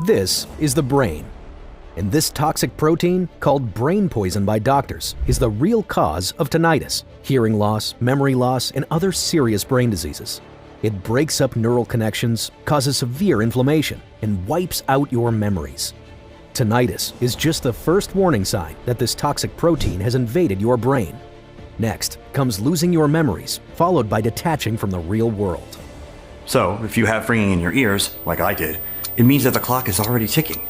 This is the brain. And this toxic protein, called brain poison by doctors, is the real cause of tinnitus, hearing loss, memory loss, and other serious brain diseases. It breaks up neural connections, causes severe inflammation, and wipes out your memories. Tinnitus is just the first warning sign that this toxic protein has invaded your brain. Next comes losing your memories, followed by detaching from the real world. So, if you have ringing in your ears, like I did, it means that the clock is already ticking,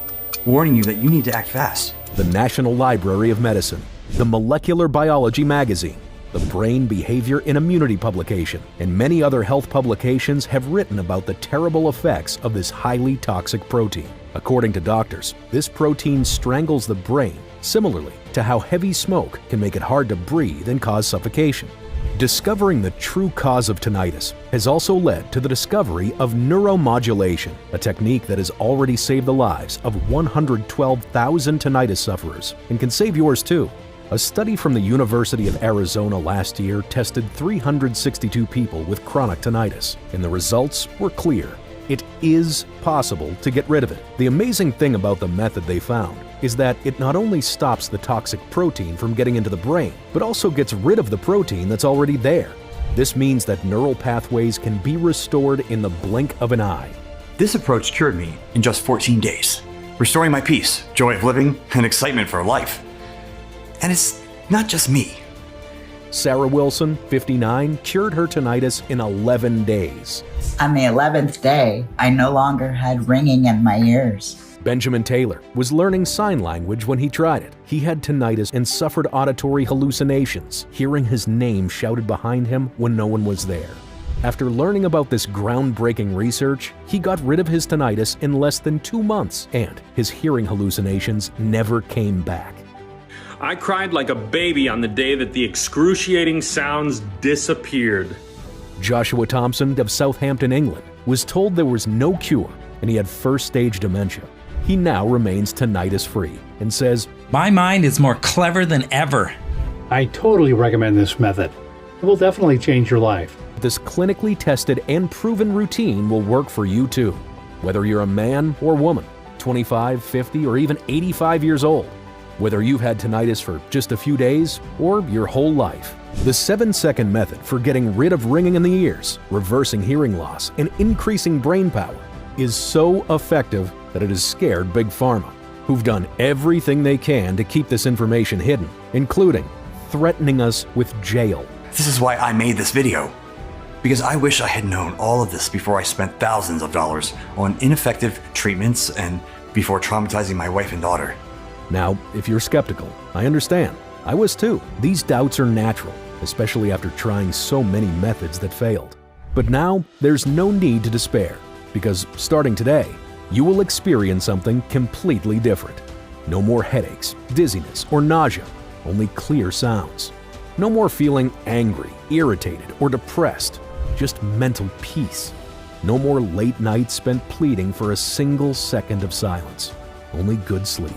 warning you that you need to act fast. The National Library of Medicine, the Molecular Biology magazine, the Brain Behavior and Immunity publication, and many other health publications have written about the terrible effects of this highly toxic protein. According to doctors, this protein strangles the brain, similarly to how heavy smoke can make it hard to breathe and cause suffocation. Discovering the true cause of tinnitus has also led to the discovery of neuromodulation, a technique that has already saved the lives of 112,000 tinnitus sufferers and can save yours too. A study from the University of Arizona last year tested 362 people with chronic tinnitus, and the results were clear. It is possible to get rid of it. The amazing thing about the method they found is that it not only stops the toxic protein from getting into the brain, but also gets rid of the protein that's already there. This means that neural pathways can be restored in the blink of an eye. This approach cured me in just 14 days, restoring my peace, joy of living, and excitement for life. And it's not just me. Sarah Wilson, 59, cured her tinnitus in 11 days. On the 11th day, I no longer had ringing in my ears. Benjamin Taylor was learning sign language when he tried it. He had tinnitus and suffered auditory hallucinations, hearing his name shouted behind him when no one was there. After learning about this groundbreaking research, he got rid of his tinnitus in less than 2 months, and his hearing hallucinations never came back. I cried like a baby on the day that the excruciating sounds disappeared. Joshua Thompson of Southampton, England, was told there was no cure and he had first-stage dementia. He now remains tinnitus-free and says, "My mind is more clever than ever." I totally recommend this method. It will definitely change your life. This clinically tested and proven routine will work for you too, whether you're a man or woman, 25, 50, or even 85 years old. Whether you've had tinnitus for just a few days or your whole life. The 7-second method for getting rid of ringing in the ears, reversing hearing loss, and increasing brain power is so effective that it has scared Big Pharma, who've done everything they can to keep this information hidden, including threatening us with jail. This is why I made this video. Because I wish I had known all of this before I spent thousands of dollars on ineffective treatments and before traumatizing my wife and daughter. Now, if you're skeptical, I understand. I was too. These doubts are natural, especially after trying so many methods that failed. But now, there's no need to despair, because starting today, you will experience something completely different. No more headaches, dizziness, or nausea, only clear sounds. No more feeling angry, irritated, or depressed, just mental peace. No more late nights spent pleading for a single second of silence, only good sleep.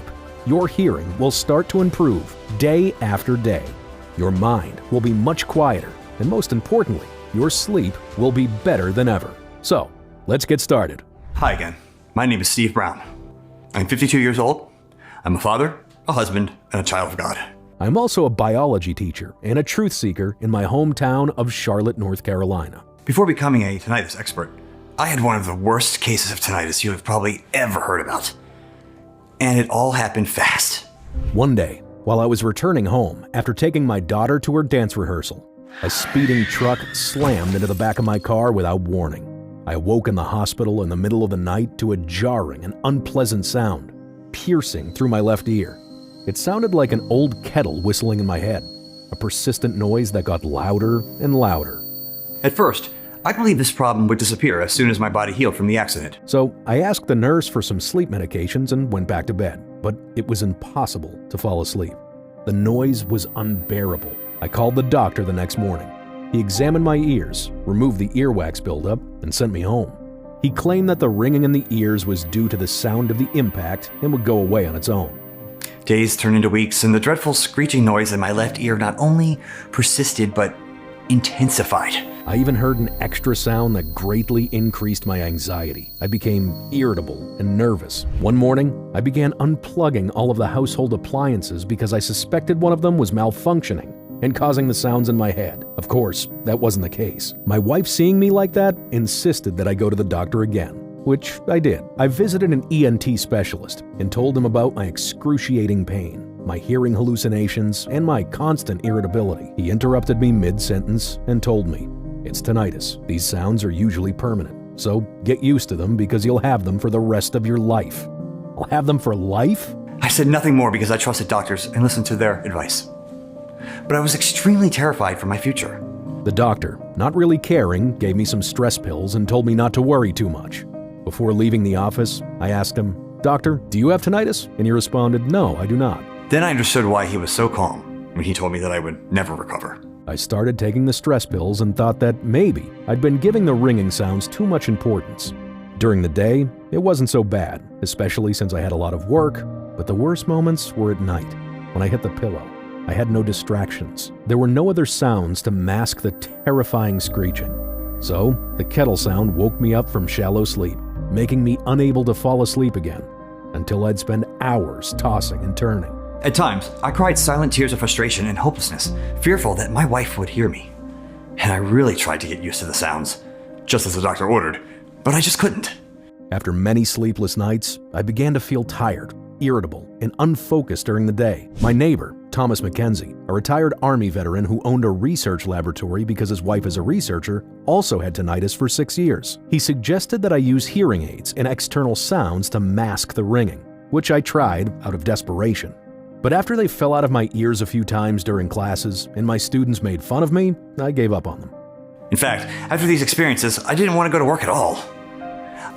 Your hearing will start to improve day after day. Your mind will be much quieter, and most importantly, your sleep will be better than ever. So, let's get started. Hi again. My name is Steve Brown. I'm 52 years old. I'm a father, a husband, and a child of God. I'm also a biology teacher and a truth seeker in my hometown of Charlotte, North Carolina. Before becoming a tinnitus expert, I had one of the worst cases of tinnitus you have probably ever heard about. And it all happened fast. One day, while I was returning home after taking my daughter to her dance rehearsal, a speeding truck slammed into the back of my car without warning. I awoke in the hospital in the middle of the night to a jarring and unpleasant sound, piercing through my left ear. It sounded like an old kettle whistling in my head, a persistent noise that got louder and louder. At first, I believed this problem would disappear as soon as my body healed from the accident. So I asked the nurse for some sleep medications and went back to bed, but it was impossible to fall asleep. The noise was unbearable. I called the doctor the next morning. He examined my ears, removed the earwax buildup, and sent me home. He claimed that the ringing in the ears was due to the sound of the impact and would go away on its own. Days turned into weeks, and the dreadful screeching noise in my left ear not only persisted, but intensified. I even heard an extra sound that greatly increased my anxiety. I became irritable and nervous. One morning, I began unplugging all of the household appliances because I suspected one of them was malfunctioning and causing the sounds in my head. Of course, that wasn't the case. My wife, seeing me like that, insisted that I go to the doctor again, which I did. I visited an ENT specialist and told him about my excruciating pain, my hearing hallucinations, and my constant irritability. He interrupted me mid-sentence and told me, "It's tinnitus. These sounds are usually permanent, so get used to them because you'll have them for the rest of your life." I'll have them for life? I said nothing more because I trusted doctors and listened to their advice. But I was extremely terrified for my future. The doctor, not really caring, gave me some stress pills and told me not to worry too much. Before leaving the office, I asked him, "Doctor, do you have tinnitus?" And he responded, "No, I do not." Then I understood why he was so calm when he told me that I would never recover. I started taking the stress pills and thought that maybe I'd been giving the ringing sounds too much importance. During the day, it wasn't so bad, especially since I had a lot of work, but the worst moments were at night, when I hit the pillow. I had no distractions. There were no other sounds to mask the terrifying screeching. So, the kettle sound woke me up from shallow sleep, making me unable to fall asleep again, until I'd spend hours tossing and turning. At times, I cried silent tears of frustration and hopelessness, fearful that my wife would hear me. And I really tried to get used to the sounds, just as the doctor ordered, but I just couldn't. After many sleepless nights, I began to feel tired, irritable, and unfocused during the day. My neighbor, Thomas McKenzie, a retired Army veteran who owned a research laboratory because his wife is a researcher, also had tinnitus for 6 years. He suggested that I use hearing aids and external sounds to mask the ringing, which I tried out of desperation. But after they fell out of my ears a few times during classes and my students made fun of me, I gave up on them. In fact, after these experiences, I didn't want to go to work at all.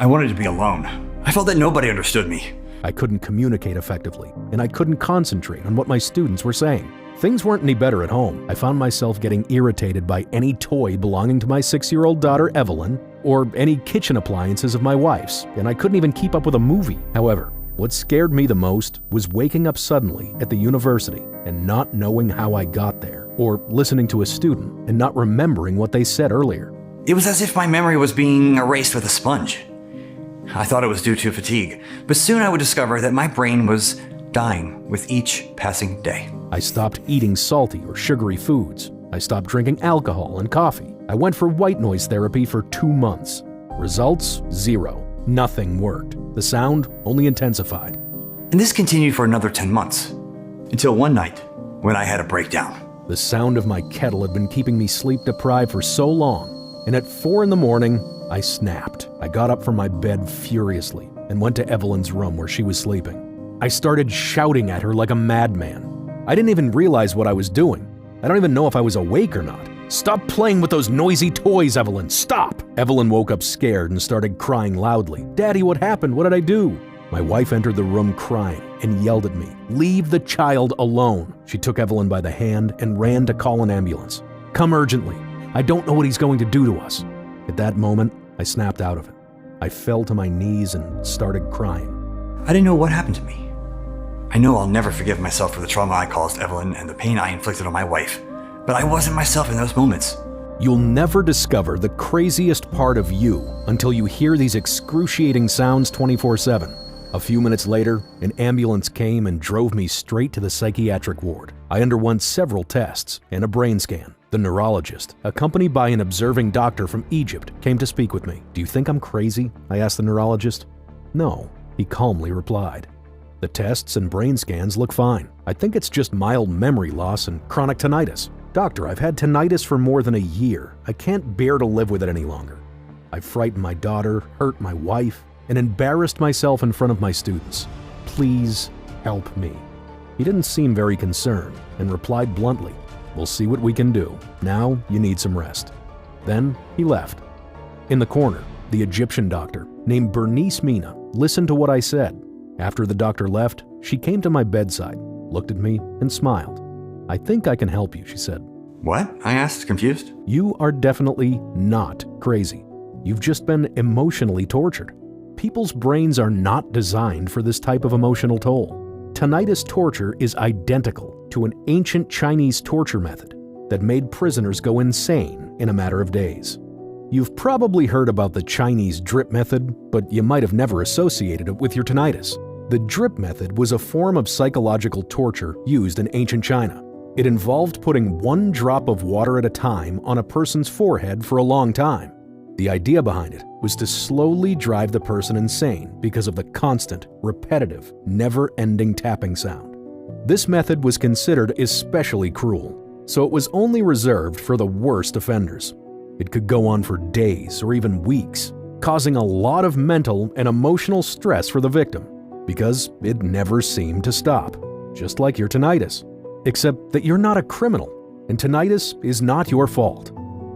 I wanted to be alone. I felt that nobody understood me. I couldn't communicate effectively, and I couldn't concentrate on what my students were saying. Things weren't any better at home. I found myself getting irritated by any toy belonging to my 6-year-old daughter, Evelyn, or any kitchen appliances of my wife's, and I couldn't even keep up with a movie. However, what scared me the most was waking up suddenly at the university and not knowing how I got there, or listening to a student and not remembering what they said earlier. It was as if my memory was being erased with a sponge. I thought it was due to fatigue, but soon I would discover that my brain was dying with each passing day. I stopped eating salty or sugary foods. I stopped drinking alcohol and coffee. I went for white noise therapy for 2 months. Results, 0. Nothing worked. The sound only intensified. And this continued for another 10 months, until one night when I had a breakdown. The sound of my kettle had been keeping me sleep deprived for so long, and at 4 a.m, I snapped. I got up from my bed furiously and went to Evelyn's room where she was sleeping. I started shouting at her like a madman. I didn't even realize what I was doing. I don't even know if I was awake or not. "Stop playing with those noisy toys, Evelyn! Stop!" Evelyn woke up scared and started crying loudly. "Daddy, what happened? What did I do?" My wife entered the room crying and yelled at me, "Leave the child alone." She took Evelyn by the hand and ran to call an ambulance. "Come urgently. I don't know what he's going to do to us." At that moment, I snapped out of it. I fell to my knees and started crying. I didn't know what happened to me. I know I'll never forgive myself for the trauma I caused Evelyn and the pain I inflicted on my wife, but I wasn't myself in those moments. You'll never discover the craziest part of you until you hear these excruciating sounds 24/7. A few minutes later, an ambulance came and drove me straight to the psychiatric ward. I underwent several tests and a brain scan. The neurologist, accompanied by an observing doctor from Egypt, came to speak with me. "Do you think I'm crazy?" I asked the neurologist. "No," he calmly replied. "The tests and brain scans look fine. I think it's just mild memory loss and chronic tinnitus." "Doctor, I've had tinnitus for more than a year. I can't bear to live with it any longer. I've frightened my daughter, hurt my wife, and embarrassed myself in front of my students. Please help me." He didn't seem very concerned and replied bluntly, "We'll see what we can do. Now you need some rest." Then he left. In the corner, the Egyptian doctor, named Bernice Mina, listened to what I said. After the doctor left, she came to my bedside, looked at me, and smiled. "I think I can help you," she said. "What?" I asked, confused. "You are definitely not crazy. You've just been emotionally tortured. People's brains are not designed for this type of emotional toll. Tinnitus torture is identical to an ancient Chinese torture method that made prisoners go insane in a matter of days. You've probably heard about the Chinese drip method, but you might have never associated it with your tinnitus. The drip method was a form of psychological torture used in ancient China. It involved putting one drop of water at a time on a person's forehead for a long time. The idea behind it was to slowly drive the person insane because of the constant, repetitive, never-ending tapping sound. This method was considered especially cruel, so it was only reserved for the worst offenders. It could go on for days or even weeks, causing a lot of mental and emotional stress for the victim, because it never seemed to stop, just like your tinnitus. Except that you're not a criminal, and tinnitus is not your fault.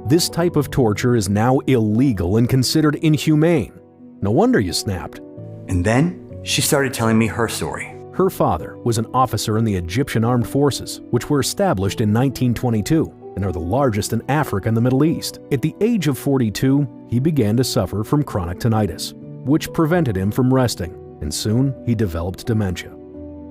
This type of torture is now illegal and considered inhumane. No wonder you snapped. And then she started telling me her story. Her father was an officer in the Egyptian Armed Forces, which were established in 1922 and are the largest in Africa and the Middle East. At the age of 42, he began to suffer from chronic tinnitus, which prevented him from resting, and soon he developed dementia.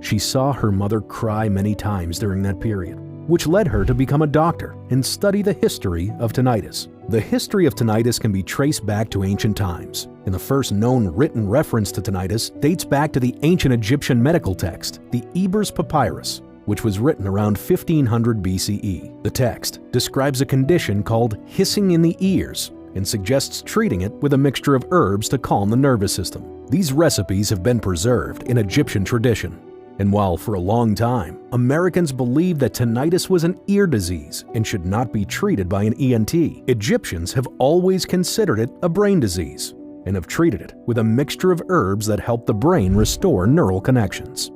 She saw her mother cry many times during that period, which led her to become a doctor and study the history of tinnitus. The history of tinnitus can be traced back to ancient times, and the first known written reference to tinnitus dates back to the ancient Egyptian medical text, the Ebers Papyrus, which was written around 1500 BCE. The text describes a condition called hissing in the ears and suggests treating it with a mixture of herbs to calm the nervous system. These recipes have been preserved in Egyptian tradition. And while for a long time, Americans believed that tinnitus was an ear disease and should not be treated by an ENT, Egyptians have always considered it a brain disease and have treated it with a mixture of herbs that help the brain restore neural connections.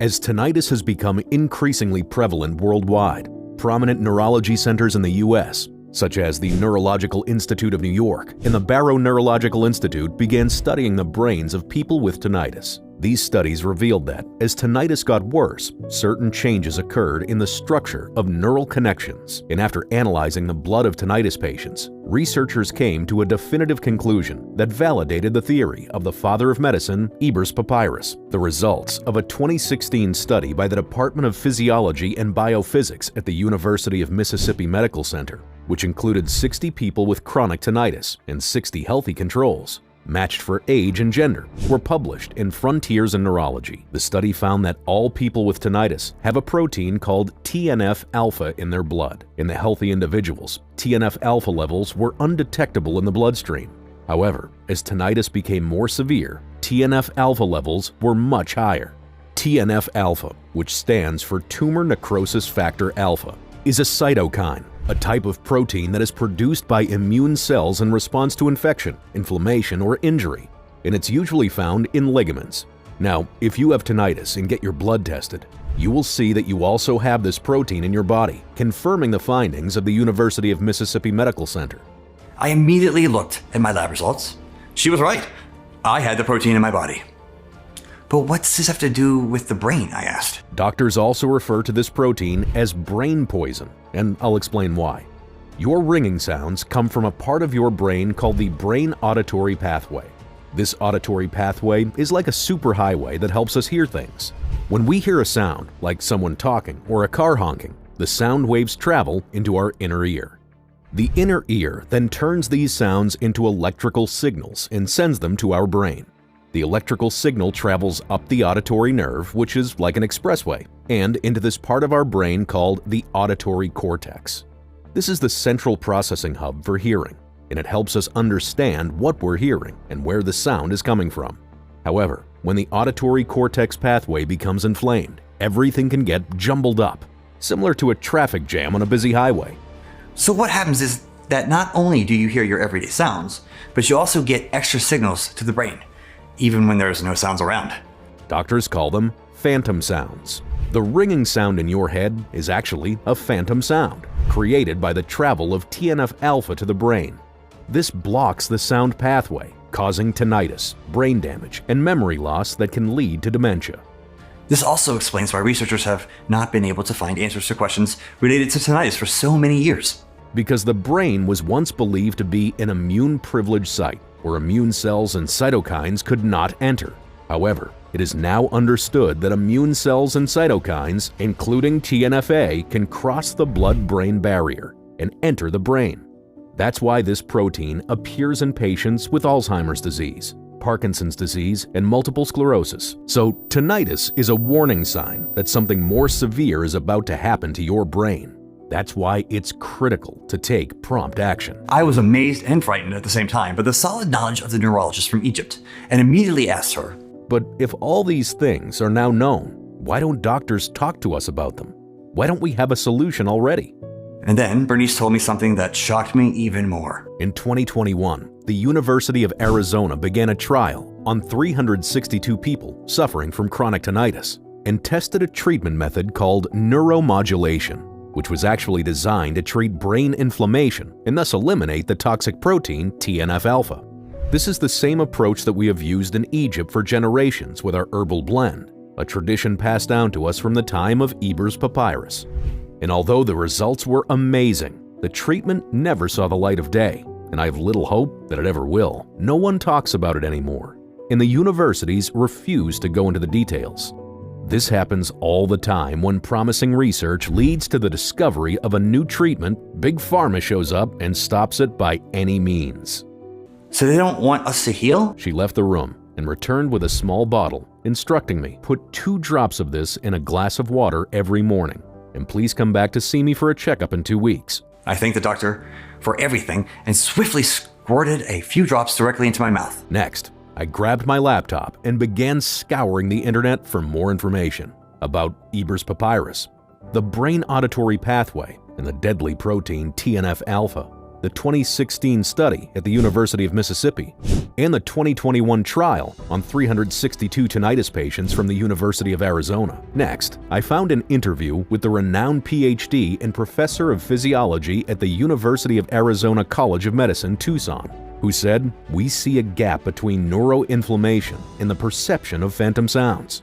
As tinnitus has become increasingly prevalent worldwide, prominent neurology centers in the U.S., such as the Neurological Institute of New York and the Barrow Neurological Institute, began studying the brains of people with tinnitus. These studies revealed that, as tinnitus got worse, certain changes occurred in the structure of neural connections. And after analyzing the blood of tinnitus patients, researchers came to a definitive conclusion that validated the theory of the father of medicine, Ebers Papyrus. The results of a 2016 study by the Department of Physiology and Biophysics at the University of Mississippi Medical Center, which included 60 people with chronic tinnitus and 60 healthy controls, matched for age and gender, were published in Frontiers in Neurology. The study found that all people with tinnitus have a protein called TNF-alpha in their blood. In the healthy individuals, TNF-alpha levels were undetectable in the bloodstream. However, as tinnitus became more severe, TNF-alpha levels were much higher. TNF-alpha, which stands for tumor necrosis factor alpha, is a cytokine, a type of protein that is produced by immune cells in response to infection, inflammation, or injury, and it's usually found in ligaments. Now, if you have tinnitus and get your blood tested, you will see that you also have this protein in your body, confirming the findings of the University of Mississippi Medical Center. I immediately looked at my lab results. She was right. I had the protein in my body. But what's this have to do with the brain, I asked. Doctors also refer to this protein as brain poison, and I'll explain why. Your ringing sounds come from a part of your brain called the brain auditory pathway. This auditory pathway is like a superhighway that helps us hear things. When we hear a sound, like someone talking or a car honking, the sound waves travel into our inner ear. The inner ear then turns these sounds into electrical signals and sends them to our brain. The electrical signal travels up the auditory nerve, which is like an expressway, and into this part of our brain called the auditory cortex. This is the central processing hub for hearing, and it helps us understand what we're hearing and where the sound is coming from. However, when the auditory cortex pathway becomes inflamed, everything can get jumbled up, similar to a traffic jam on a busy highway. So what happens is that not only do you hear your everyday sounds, but you also get extra signals to the brain, even when there's no sounds around. Doctors call them phantom sounds. The ringing sound in your head is actually a phantom sound, created by the travel of TNF-alpha to the brain. This blocks the sound pathway, causing tinnitus, brain damage, and memory loss that can lead to dementia. This also explains why researchers have not been able to find answers to questions related to tinnitus for so many years. Because the brain was once believed to be an immune-privileged site, where immune cells and cytokines could not enter. However, It is now understood that immune cells and cytokines, including TNF-A, can cross the blood-brain barrier and enter the brain. That's why this protein appears in patients with Alzheimer's disease, Parkinson's disease, and multiple sclerosis. So tinnitus is a warning sign that something more severe is about to happen to your brain. That's why it's critical to take prompt action. I was amazed and frightened at the same time by the solid knowledge of the neurologist from Egypt, and immediately asked her, But if all these things are now known, why don't doctors talk to us about them? Why don't we have a solution already? And then Bernice told me something that shocked me even more. In 2021, the University of Arizona began a trial on 362 people suffering from chronic tinnitus and tested a treatment method called neuromodulation, which was actually designed to treat brain inflammation and thus eliminate the toxic protein TNF-alpha. This is the same approach that we have used in Egypt for generations with our herbal blend, a tradition passed down to us from the time of Eber's papyrus. And although the results were amazing, the treatment never saw the light of day, and I have little hope that it ever will. No one talks about it anymore, and the universities refuse to go into the details. This happens all the time when promising research leads to the discovery of a new treatment. Big Pharma shows up and stops it by any means. So they don't want us to heal? She left the room and returned with a small bottle, instructing me, put 2 drops of this in a glass of water every morning, and please come back to see me for a checkup in 2 weeks. I thanked the doctor for everything and swiftly squirted a few drops directly into my mouth. Next, I grabbed my laptop and began scouring the internet for more information about Eber's papyrus, the brain auditory pathway, and the deadly protein TNF-alpha, the 2016 study at the University of Mississippi, and the 2021 trial on 362 tinnitus patients from the University of Arizona. Next, I found an interview with the renowned PhD and professor of physiology at the University of Arizona College of Medicine, Tucson, who said, "We see a gap between neuroinflammation and the perception of phantom sounds."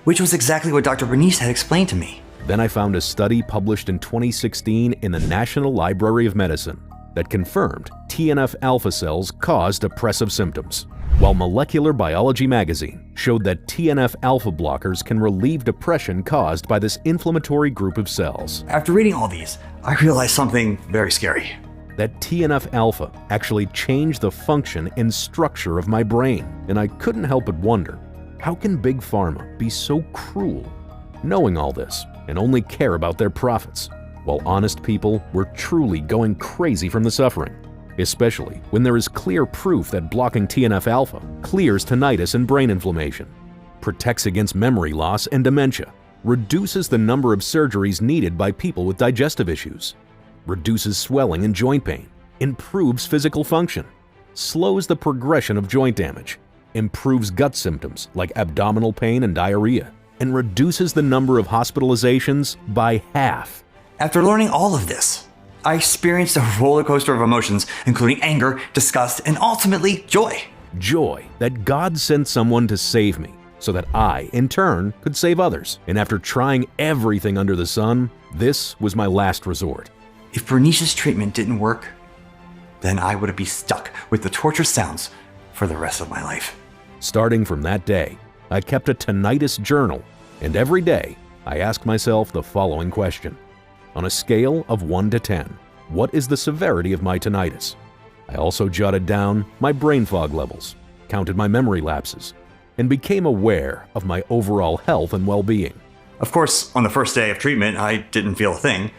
Which was exactly what Dr. Bernice had explained to me. Then I found a study published in 2016 in the National Library of Medicine that confirmed TNF-alpha cells cause depressive symptoms, while Molecular Biology magazine showed that TNF-alpha blockers can relieve depression caused by this inflammatory group of cells. After reading all these, I realized something very scary. That TNF-alpha actually changed the function and structure of my brain, and I couldn't help but wonder, how can Big Pharma be so cruel, knowing all this, and only care about their profits, while honest people were truly going crazy from the suffering, especially when there is clear proof that blocking TNF-alpha clears tinnitus and brain inflammation, protects against memory loss and dementia, reduces the number of surgeries needed by people with digestive issues, reduces swelling and joint pain, improves physical function, slows the progression of joint damage, improves gut symptoms like abdominal pain and diarrhea, and reduces the number of hospitalizations by half. After learning all of this, I experienced a roller coaster of emotions, including anger, disgust, and ultimately joy. Joy that God sent someone to save me, so that I, in turn, could save others. And after trying everything under the sun, this was my last resort. If Bernice's treatment didn't work, then I would be stuck with the torture sounds for the rest of my life. Starting from that day, I kept a tinnitus journal, and every day I asked myself the following question. On a scale of 1 to 10, what is the severity of my tinnitus? I also jotted down my brain fog levels, counted my memory lapses, and became aware of my overall health and well-being. Of course, on the first day of treatment, I didn't feel a thing,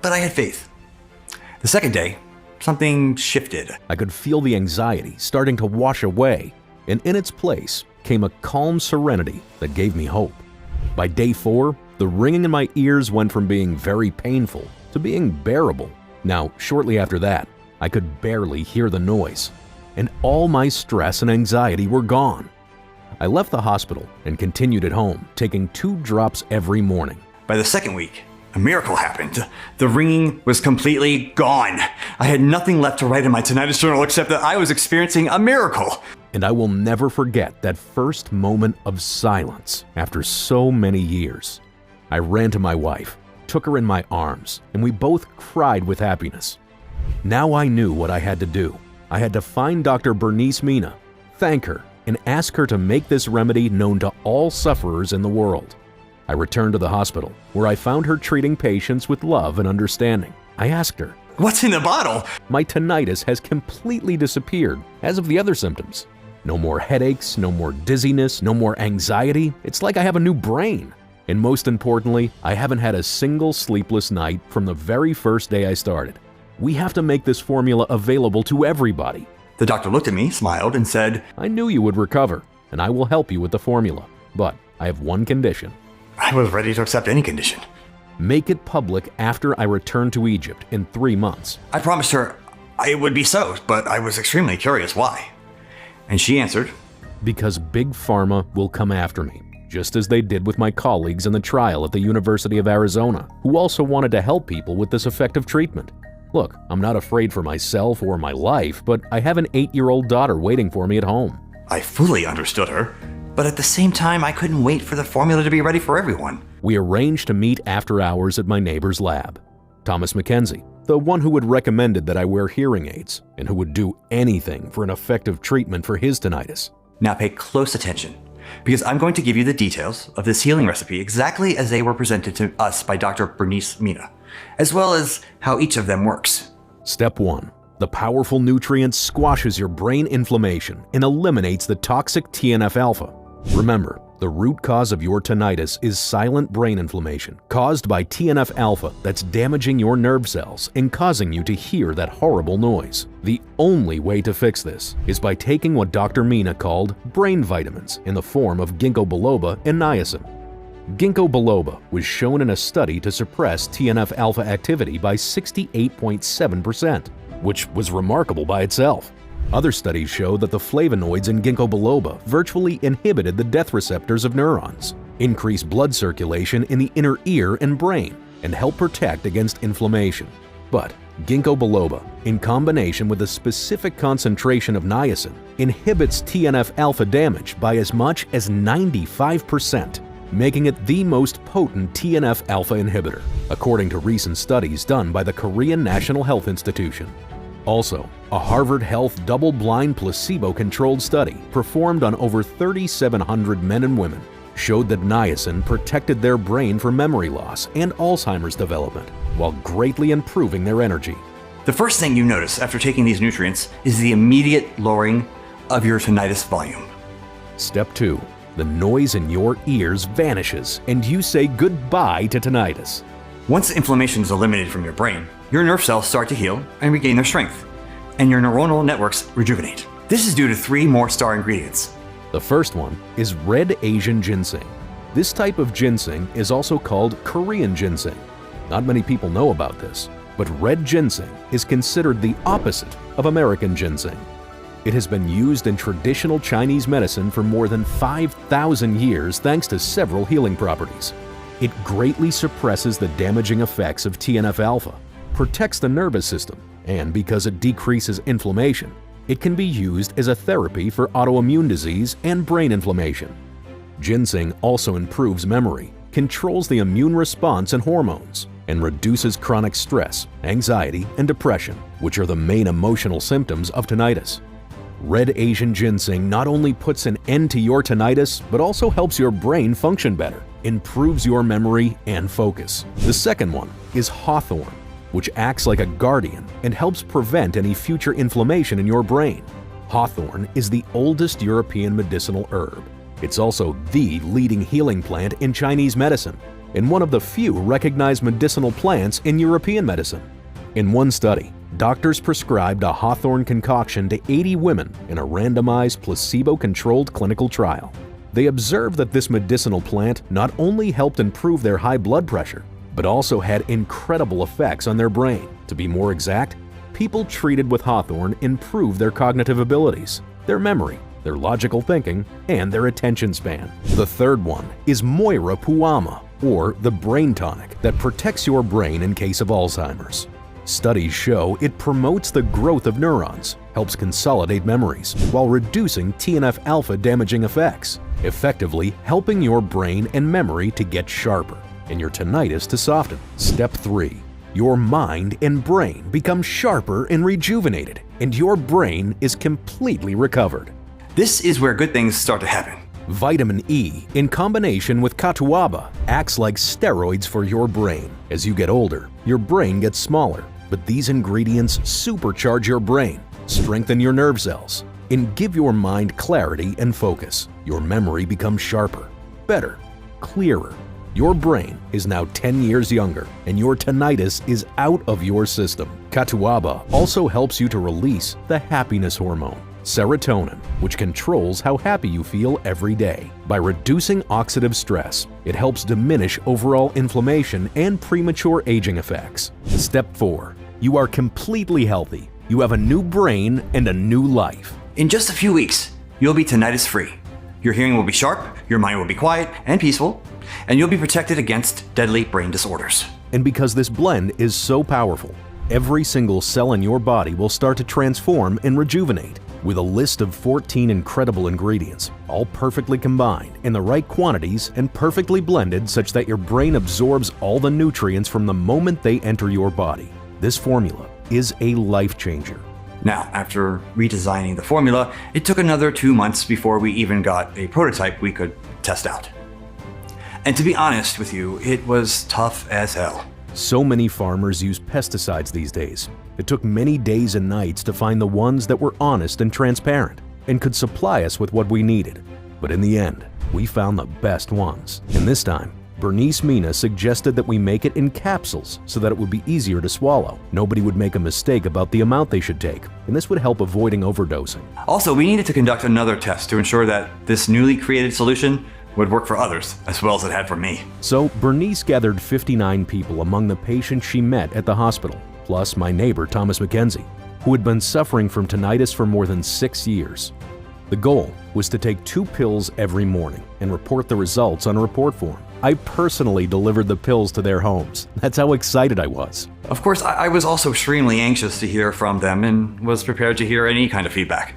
but I had faith. The second day, something shifted. I could feel the anxiety starting to wash away, and in its place came a calm serenity that gave me hope. By day 4, the ringing in my ears went from being very painful to being bearable. Now, shortly after that, I could barely hear the noise, and all my stress and anxiety were gone. I left the hospital and continued at home, taking 2 drops every morning. By the second week, a miracle happened. The ringing was completely gone. I had nothing left to write in my tinnitus journal except that I was experiencing a miracle. And I will never forget that first moment of silence after so many years. I ran to my wife, took her in my arms, and we both cried with happiness. Now I knew what I had to do. I had to find Dr. Bernice Mina, thank her, and ask her to make this remedy known to all sufferers in the world. I returned to the hospital, where I found her treating patients with love and understanding. I asked her, "What's in the bottle?" "My tinnitus has completely disappeared, as have the other symptoms. No more headaches, no more dizziness, no more anxiety. It's like I have a new brain. And most importantly, I haven't had a single sleepless night from the very first day I started. We have to make this formula available to everybody." The doctor looked at me, smiled, and said, "I knew you would recover, and I will help you with the formula. But I have one condition. I was ready to accept any condition. Make it public after I return to Egypt in 3 months." I promised her it would be so, but I was extremely curious why. And she answered, "Because Big Pharma will come after me, just as they did with my colleagues in the trial at the University of Arizona, who also wanted to help people with this effective treatment. Look, I'm not afraid for myself or my life, but I have an 8-year-old daughter waiting for me at home." I fully understood her, but at the same time, I couldn't wait for the formula to be ready for everyone. We arranged to meet after hours at my neighbor's lab. Thomas Mackenzie, the one who had recommended that I wear hearing aids and who would do anything for an effective treatment for his tinnitus. Now pay close attention, because I'm going to give you the details of this healing recipe exactly as they were presented to us by Dr. Bernice Mina, as well as how each of them works. Step 1. The powerful nutrient squashes your brain inflammation and eliminates the toxic TNF-alpha. Remember, the root cause of your tinnitus is silent brain inflammation caused by TNF-alpha that's damaging your nerve cells and causing you to hear that horrible noise. The only way to fix this is by taking what Dr. Mina called brain vitamins in the form of ginkgo biloba and niacin. Ginkgo biloba was shown in a study to suppress TNF-alpha activity by 68.7%, which was remarkable by itself. Other studies show that the flavonoids in ginkgo biloba virtually inhibited the death receptors of neurons, increased blood circulation in the inner ear and brain, and help protect against inflammation. But ginkgo biloba, in combination with a specific concentration of niacin, inhibits TNF-alpha damage by as much as 95%, making it the most potent TNF-alpha inhibitor, according to recent studies done by the Korean National Health Institution. Also, a Harvard Health double-blind placebo-controlled study performed on over 3,700 men and women showed that niacin protected their brain from memory loss and Alzheimer's development, while greatly improving their energy. The first thing you notice after taking these nutrients is the immediate lowering of your tinnitus volume. Step 2. The noise in your ears vanishes and you say goodbye to tinnitus. Once inflammation is eliminated from your brain, your nerve cells start to heal and regain their strength, and your neuronal networks rejuvenate. This is due to 3 more star ingredients. The first one is red Asian ginseng. This type of ginseng is also called Korean ginseng. Not many people know about this, but red ginseng is considered the opposite of American ginseng. It has been used in traditional Chinese medicine for more than 5,000 years thanks to several healing properties. It greatly suppresses the damaging effects of TNF-alpha, protects the nervous system, and because it decreases inflammation, it can be used as a therapy for autoimmune disease and brain inflammation. Ginseng also improves memory, controls the immune response and hormones, and reduces chronic stress, anxiety, and depression, which are the main emotional symptoms of tinnitus. Red Asian ginseng not only puts an end to your tinnitus, but also helps your brain function better, improves your memory and focus. The second one is hawthorn, which acts like a guardian and helps prevent any future inflammation in your brain. Hawthorn is the oldest European medicinal herb. It's also the leading healing plant in Chinese medicine and one of the few recognized medicinal plants in European medicine. In one study, doctors prescribed a hawthorn concoction to 80 women in a randomized placebo-controlled clinical trial. They observed that this medicinal plant not only helped improve their high blood pressure, but also had incredible effects on their brain. To be more exact, people treated with hawthorn improved their cognitive abilities, their memory, their logical thinking, and their attention span. The third one is Moira puama, or the brain tonic that protects your brain in case of Alzheimer's. Studies show it promotes the growth of neurons, helps consolidate memories, while reducing TNF-alpha damaging effects, effectively helping your brain and memory to get sharper and your tinnitus to soften. Step 3. Your mind and brain become sharper and rejuvenated, and your brain is completely recovered. This is where good things start to happen. Vitamin E, in combination with catuaba, acts like steroids for your brain. As you get older, your brain gets smaller, but these ingredients supercharge your brain, strengthen your nerve cells, and give your mind clarity and focus. Your memory becomes sharper, better, clearer. Your brain is now 10 years younger, and your tinnitus is out of your system. Catuaba also helps you to release the happiness hormone, serotonin, which controls how happy you feel every day. By reducing oxidative stress, it helps diminish overall inflammation and premature aging effects. Step 4. You are completely healthy. You have a new brain and a new life. In just a few weeks, you'll be tinnitus-free. Your hearing will be sharp, your mind will be quiet and peaceful, and you'll be protected against deadly brain disorders. And because this blend is so powerful, every single cell in your body will start to transform and rejuvenate. With a list of 14 incredible ingredients, all perfectly combined in the right quantities and perfectly blended such that your brain absorbs all the nutrients from the moment they enter your body. This formula is a life changer. Now, after redesigning the formula, it took another 2 months before we even got a prototype we could test out. And to be honest with you, it was tough as hell. So many farmers use pesticides these days. It took many days and nights to find the ones that were honest and transparent and could supply us with what we needed. But in the end, we found the best ones. And this time, Bernice Mina suggested that we make it in capsules so that it would be easier to swallow. Nobody would make a mistake about the amount they should take, and this would help avoiding overdosing. Also, we needed to conduct another test to ensure that this newly created solution would work for others as well as it had for me. So Bernice gathered 59 people among the patients she met at the hospital, plus my neighbor Thomas McKenzie, who had been suffering from tinnitus for more than 6 years. The goal was to take 2 pills every morning and report the results on a report form. I personally delivered the pills to their homes. That's how excited I was. Of course, I was also extremely anxious to hear from them and was prepared to hear any kind of feedback.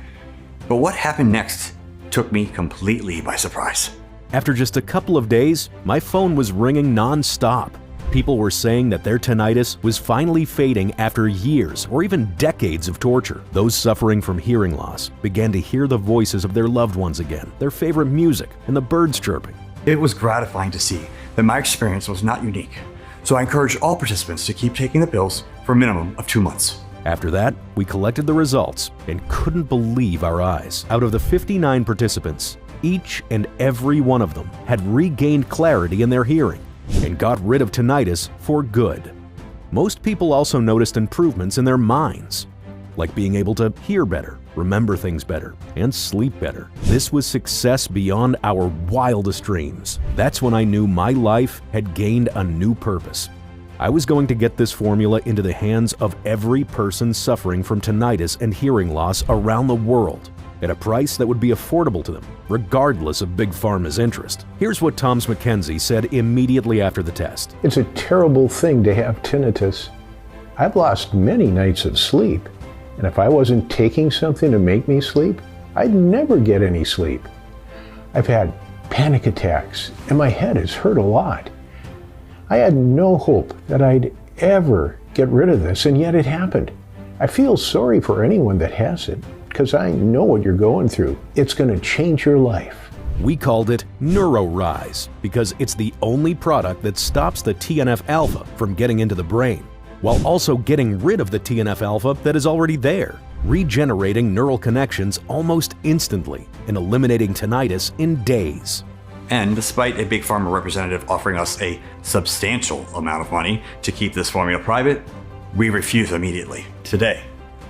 But what happened next took me completely by surprise. After just a couple of days, my phone was ringing non-stop. People were saying that their tinnitus was finally fading after years or even decades of torture. Those suffering from hearing loss began to hear the voices of their loved ones again, their favorite music, and the birds chirping. It was gratifying to see that my experience was not unique, so I encourage all participants to keep taking the pills for a minimum of 2 months. After that, we collected the results and couldn't believe our eyes. Out of the 59 participants, each and every one of them had regained clarity in their hearing and got rid of tinnitus for good. Most people also noticed improvements in their minds, like being able to hear better, remember things better, and sleep better. This was success beyond our wildest dreams. That's when I knew my life had gained a new purpose. I was going to get this formula into the hands of every person suffering from tinnitus and hearing loss around the world, at a price that would be affordable to them, regardless of Big Pharma's interest. Here's what Thomas McKenzie said immediately after the test. It's a terrible thing to have tinnitus. I've lost many nights of sleep, and if I wasn't taking something to make me sleep, I'd never get any sleep. I've had panic attacks, and my head has hurt a lot. I had no hope that I'd ever get rid of this, and yet it happened. I feel sorry for anyone that has it, because I know what you're going through. It's going to change your life. We called it NeuroRise because it's the only product that stops the TNF-alpha from getting into the brain, while also getting rid of the TNF-alpha that is already there, regenerating neural connections almost instantly and eliminating tinnitus in days. And despite a Big Pharma representative offering us a substantial amount of money to keep this formula private, we refuse immediately. Today,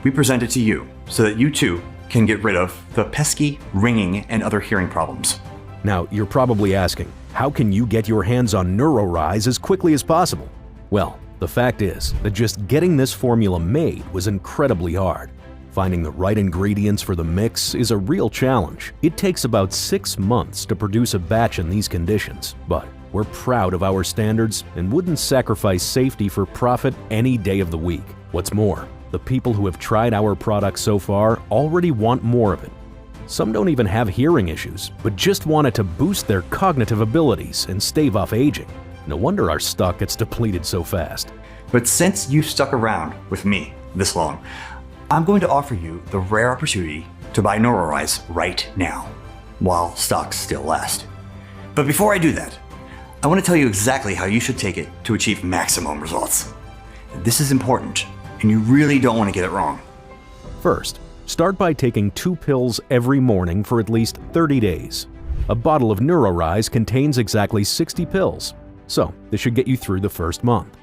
we present it to you so that you too can get rid of the pesky ringing and other hearing problems. Now, you're probably asking, how can you get your hands on NeuroRise as quickly as possible? Well, the fact is that just getting this formula made was incredibly hard. Finding the right ingredients for the mix is a real challenge. It takes about 6 months to produce a batch in these conditions, but we're proud of our standards and wouldn't sacrifice safety for profit any day of the week. What's more, the people who have tried our product so far already want more of it. Some don't even have hearing issues, but just want it to boost their cognitive abilities and stave off aging. No wonder our stock gets depleted so fast. But since you've stuck around with me this long, I'm going to offer you the rare opportunity to buy NeuroRise right now, while stocks still last. But before I do that, I want to tell you exactly how you should take it to achieve maximum results. This is important, and you really don't want to get it wrong. First, start by taking 2 pills every morning for at least 30 days. A bottle of NeuroRise contains exactly 60 pills, so this should get you through the first month.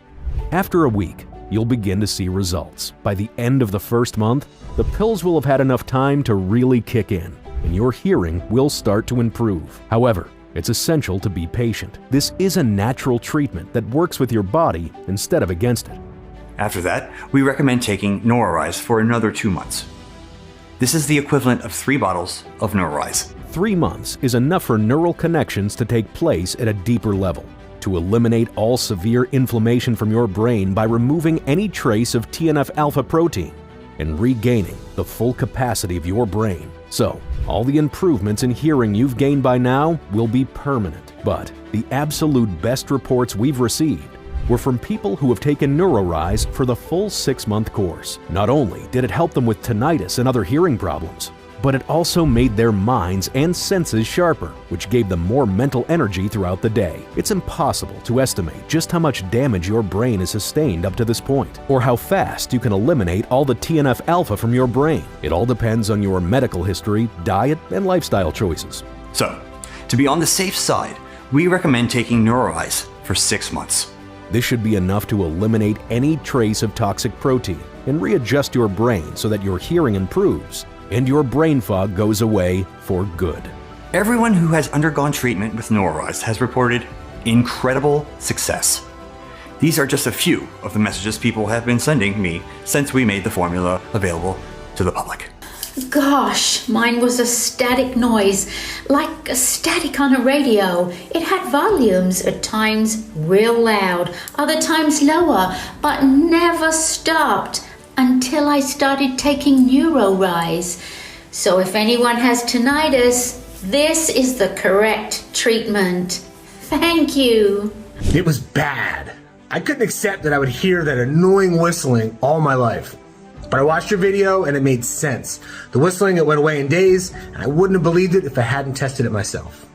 After a week, you'll begin to see results. By the end of the first month, the pills will have had enough time to really kick in, and your hearing will start to improve. However, it's essential to be patient. This is a natural treatment that works with your body instead of against it. After that, we recommend taking NeuroRise for another 2 months. This is the equivalent of 3 bottles of NeuroRise. 3 months is enough for neural connections to take place at a deeper level, to eliminate all severe inflammation from your brain by removing any trace of TNF-alpha protein and regaining the full capacity of your brain. So, all the improvements in hearing you've gained by now will be permanent. But the absolute best reports we've received were from people who have taken NeuroRise for the full 6-month course. Not only did it help them with tinnitus and other hearing problems, but it also made their minds and senses sharper, which gave them more mental energy throughout the day. It's impossible to estimate just how much damage your brain has sustained up to this point, or how fast you can eliminate all the TNF-alpha from your brain. It all depends on your medical history, diet, and lifestyle choices. So, to be on the safe side, we recommend taking NeuroRise for 6 months. This should be enough to eliminate any trace of toxic protein and readjust your brain so that your hearing improves and your brain fog goes away for good. Everyone who has undergone treatment with NeuroRise has reported incredible success. These are just a few of the messages people have been sending me since we made the formula available to the public. Gosh, mine was a static noise, like a static on a radio. It had volumes, at times real loud, other times lower, but never stopped until I started taking NeuroRise. So if anyone has tinnitus, this is the correct treatment. Thank you. It was bad. I couldn't accept that I would hear that annoying whistling all my life. But I watched your video and it made sense. The whistling, it went away in days, and I wouldn't have believed it if I hadn't tested it myself.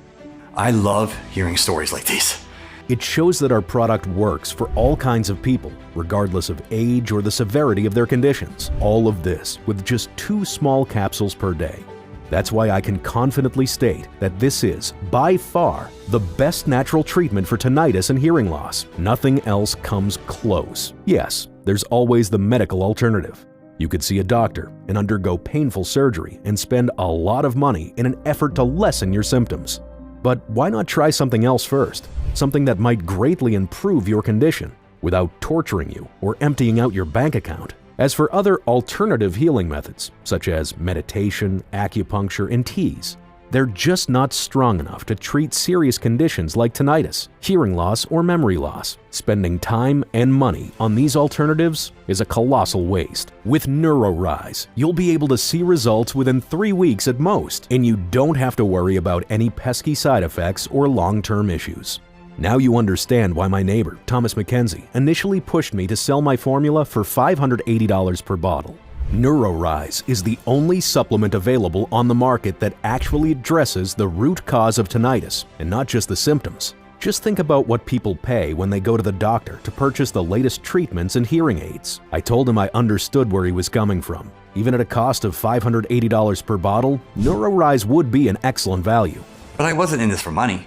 I love hearing stories like these. It shows that our product works for all kinds of people, regardless of age or the severity of their conditions. All of this with just 2 small capsules per day. That's why I can confidently state that this is, by far, the best natural treatment for tinnitus and hearing loss. Nothing else comes close. Yes, there's always the medical alternative. You could see a doctor and undergo painful surgery and spend a lot of money in an effort to lessen your symptoms. But why not try something else first? Something that might greatly improve your condition without torturing you or emptying out your bank account. As for other alternative healing methods, such as meditation, acupuncture, and teas, they're just not strong enough to treat serious conditions like tinnitus, hearing loss, or memory loss. Spending time and money on these alternatives is a colossal waste. With NeuroRise, you'll be able to see results within 3 weeks at most, and you don't have to worry about any pesky side effects or long-term issues. Now you understand why my neighbor, Thomas McKenzie, initially pushed me to sell my formula for $580 per bottle. NeuroRise is the only supplement available on the market that actually addresses the root cause of tinnitus, and not just the symptoms. Just think about what people pay when they go to the doctor to purchase the latest treatments and hearing aids. I told him I understood where he was coming from. Even at a cost of $580 per bottle, NeuroRise would be an excellent value. But I wasn't in this for money.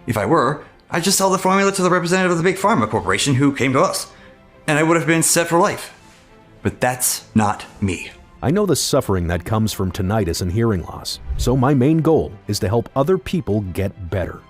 If I were, I'd just sell the formula to the representative of the big pharma corporation who came to us, and I would have been set for life. But that's not me. I know the suffering that comes from tinnitus and hearing loss, so my main goal is to help other people get better.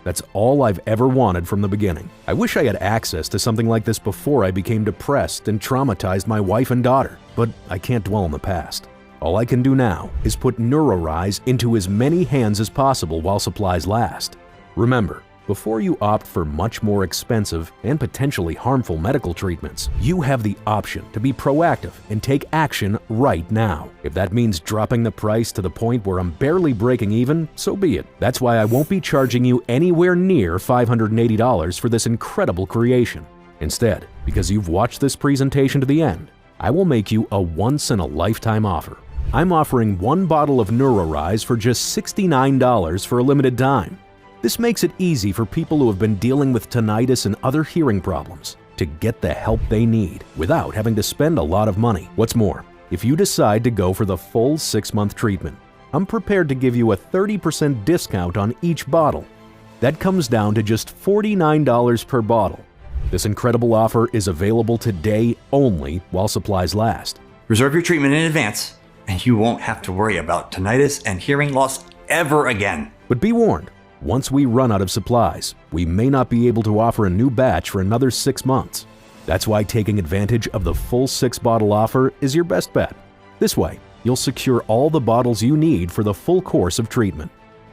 That's all I've ever wanted from the beginning. I wish I had access to something like this before I became depressed and traumatized my wife and daughter, but I can't dwell on the past. All I can do now is put NeuroRise into as many hands as possible while supplies last. Remember, before you opt for much more expensive and potentially harmful medical treatments, you have the option to be proactive and take action right now. If that means dropping the price to the point where I'm barely breaking even, so be it. That's why I won't be charging you anywhere near $580 for this incredible creation. Instead, because you've watched this presentation to the end, I will make you a once-in-a-lifetime offer. I'm offering one bottle of NeuroRise for just $69 for a limited time. This makes it easy for people who have been dealing with tinnitus and other hearing problems to get the help they need without having to spend a lot of money. What's more, if you decide to go for the full 6-month treatment, I'm prepared to give you a 30% discount on each bottle. That comes down to just $49 per bottle. This incredible offer is available today only while supplies last. Reserve your treatment in advance, and you won't have to worry about tinnitus and hearing loss ever again. But be warned, once we run out of supplies, we may not be able to offer a new batch for another 6 months. That's why taking advantage of the full 6-bottle offer is your best bet. This way, you'll secure all the bottles you need for the full course of treatment.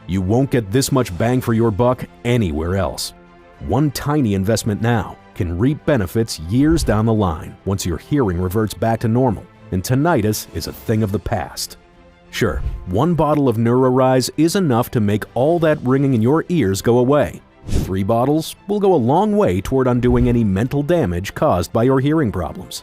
You won't get this much bang for your buck anywhere else. One tiny investment now can reap benefits years down the line once your hearing reverts back to normal and tinnitus is a thing of the past. Sure, one bottle of NeuroRise is enough to make all that ringing in your ears go away. 3 bottles will go a long way toward undoing any mental damage caused by your hearing problems.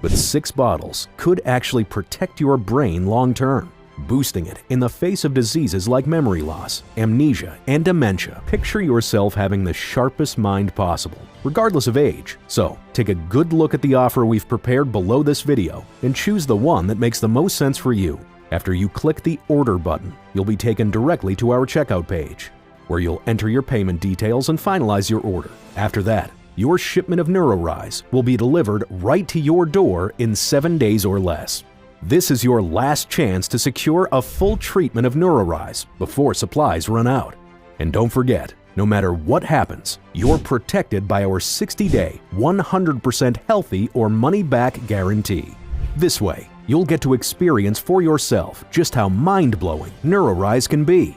But 6 bottles could actually protect your brain long term, boosting it in the face of diseases like memory loss, amnesia, and dementia. Picture yourself having the sharpest mind possible, regardless of age. So, take a good look at the offer we've prepared below this video and choose the one that makes the most sense for you. After you click the order button, you'll be taken directly to our checkout page, where you'll enter your payment details and finalize your order. After that, your shipment of NeuroRise will be delivered right to your door in 7 days or less. This is your last chance to secure a full treatment of NeuroRise before supplies run out. And don't forget, no matter what happens, you're protected by our 60-day, 100% healthy or money-back guarantee. This way, you'll get to experience for yourself just how mind-blowing NeuroRise can be.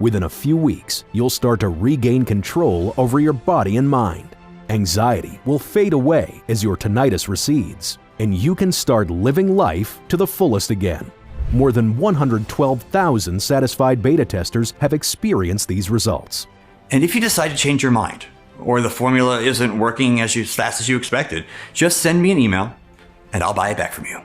Within a few weeks, you'll start to regain control over your body and mind. Anxiety will fade away as your tinnitus recedes, and you can start living life to the fullest again. More than 112,000 satisfied beta testers have experienced these results. And if you decide to change your mind, or the formula isn't working as fast as you expected, just send me an email and I'll buy it back from you.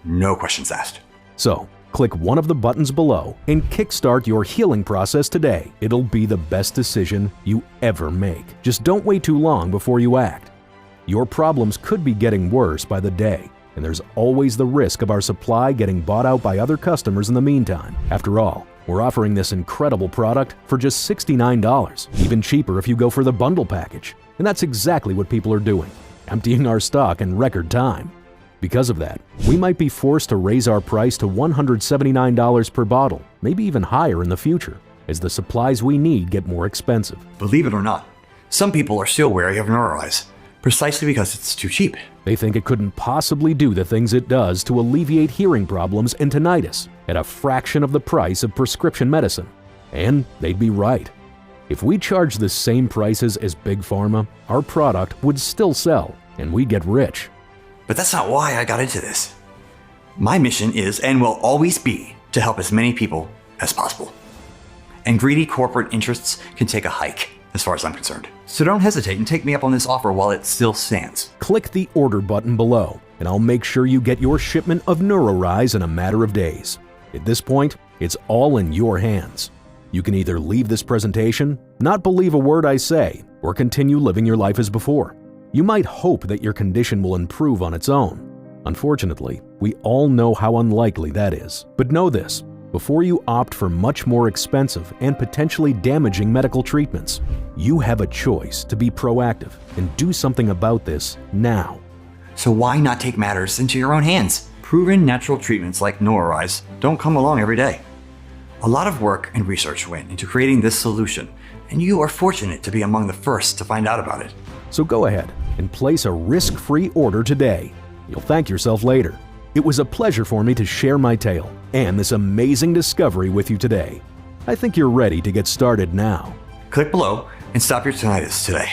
No questions asked. So, click one of the buttons below and kickstart your healing process today. It'll be the best decision you ever make. Just don't wait too long before you act. Your problems could be getting worse by the day, and there's always the risk of our supply getting bought out by other customers in the meantime. After all, we're offering this incredible product for just $69, even cheaper if you go for the bundle package. And that's exactly what people are doing, emptying our stock in record time. Because of that, we might be forced to raise our price to $179 per bottle, maybe even higher in the future, as the supplies we need get more expensive. Believe it or not, some people are still wary of NeuroRise, precisely because it's too cheap. They think it couldn't possibly do the things it does to alleviate hearing problems and tinnitus at a fraction of the price of prescription medicine. And they'd be right. If we charged the same prices as Big Pharma, our product would still sell, and we'd get rich. But that's not why I got into this. My mission is and will always be to help as many people as possible. And greedy corporate interests can take a hike, as far as I'm concerned. So don't hesitate and take me up on this offer while it still stands. Click the order button below, and I'll make sure you get your shipment of NeuroRise in a matter of days. At this point, it's all in your hands. You can either leave this presentation, not believe a word I say, or continue living your life as before. You might hope that your condition will improve on its own. Unfortunately, we all know how unlikely that is. But know this, before you opt for much more expensive and potentially damaging medical treatments, you have a choice to be proactive and do something about this now. So why not take matters into your own hands? Proven natural treatments like NeuroRise don't come along every day. A lot of work and research went into creating this solution, and you are fortunate to be among the first to find out about it. So go ahead and place a risk-free order today. You'll thank yourself later. It was a pleasure for me to share my tale and this amazing discovery with you today. I think you're ready to get started now. Click below and stop your tinnitus today.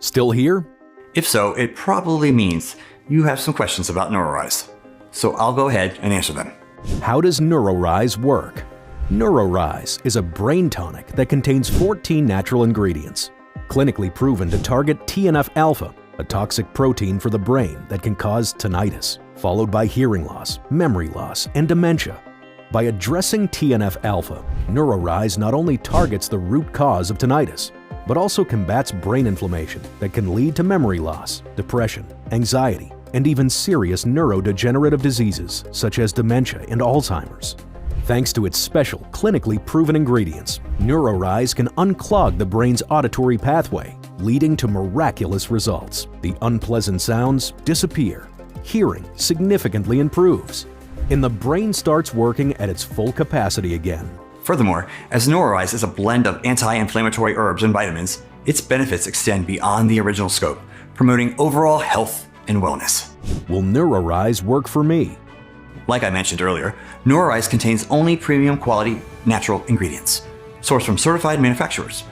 Still here? If so, it probably means you have some questions about NeuroRise. So I'll go ahead and answer them. How does NeuroRise work? NeuroRise is a brain tonic that contains 14 natural ingredients. clinically proven to target TNF-alpha, a toxic protein for the brain that can cause tinnitus, followed by hearing loss, memory loss, and dementia. By addressing TNF-alpha, NeuroRise not only targets the root cause of tinnitus, but also combats brain inflammation that can lead to memory loss, depression, anxiety, and even serious neurodegenerative diseases such as dementia and Alzheimer's. Thanks to its special, clinically proven ingredients, NeuroRise can unclog the brain's auditory pathway, leading to miraculous results. The unpleasant sounds disappear, hearing significantly improves, and the brain starts working at its full capacity again. Furthermore, as NeuroRise is a blend of anti-inflammatory herbs and vitamins, its benefits extend beyond the original scope, promoting overall health and wellness. Will NeuroRise work for me? Like I mentioned earlier, NeuroRise contains only premium quality natural ingredients, sourced from certified manufacturers,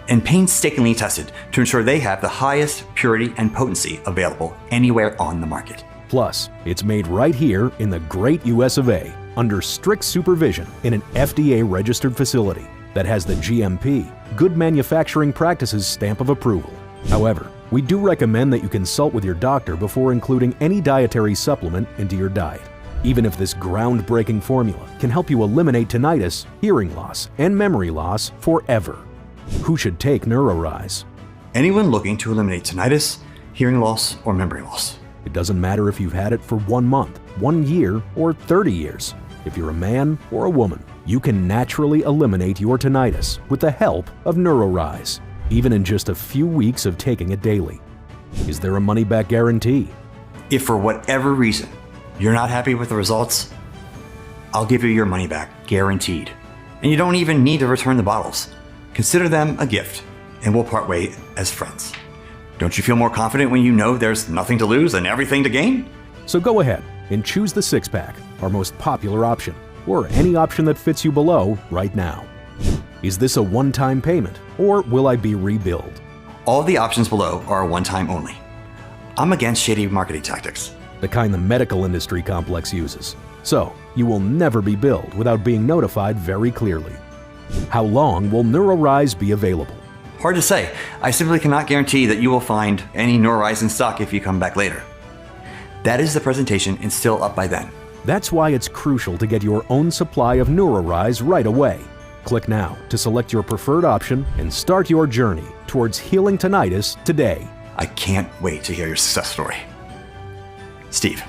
and painstakingly tested to ensure they have the highest purity and potency available anywhere on the market. Plus, it's made right here in the great US of A, under strict supervision in an FDA-registered facility that has the GMP, Good Manufacturing Practices stamp of approval. However, we do recommend that you consult with your doctor before including any dietary supplement into your diet, even if this groundbreaking formula can help you eliminate tinnitus, hearing loss, and memory loss forever. Who should take NeuroRise? Anyone looking to eliminate tinnitus, hearing loss, or memory loss. It doesn't matter if you've had it for 1 month, 1 year, or 30 years. If you're a man or a woman, you can naturally eliminate your tinnitus with the help of NeuroRise, even in just a few weeks of taking it daily. Is there a money-back guarantee? If for whatever reason you're not happy with the results, I'll give you your money back, guaranteed. And you don't even need to return the bottles. Consider them a gift, and we'll part way as friends. Don't you feel more confident when you know there's nothing to lose and everything to gain? So go ahead and choose the 6-pack, our most popular option, or any option that fits you below right now. Is this a one-time payment, or will I be rebilled? All the options below are a one-time only. I'm against shady marketing tactics. The kind the medical industry complex uses. So, you will never be billed without being notified very clearly. How long will NeuroRise be available? Hard to say. I simply cannot guarantee that you will find any NeuroRise in stock if you come back later. That is the presentation and still up by then. That's why it's crucial to get your own supply of NeuroRise right away. Click now to select your preferred option and start your journey towards healing tinnitus today. I can't wait to hear your success story. Steve.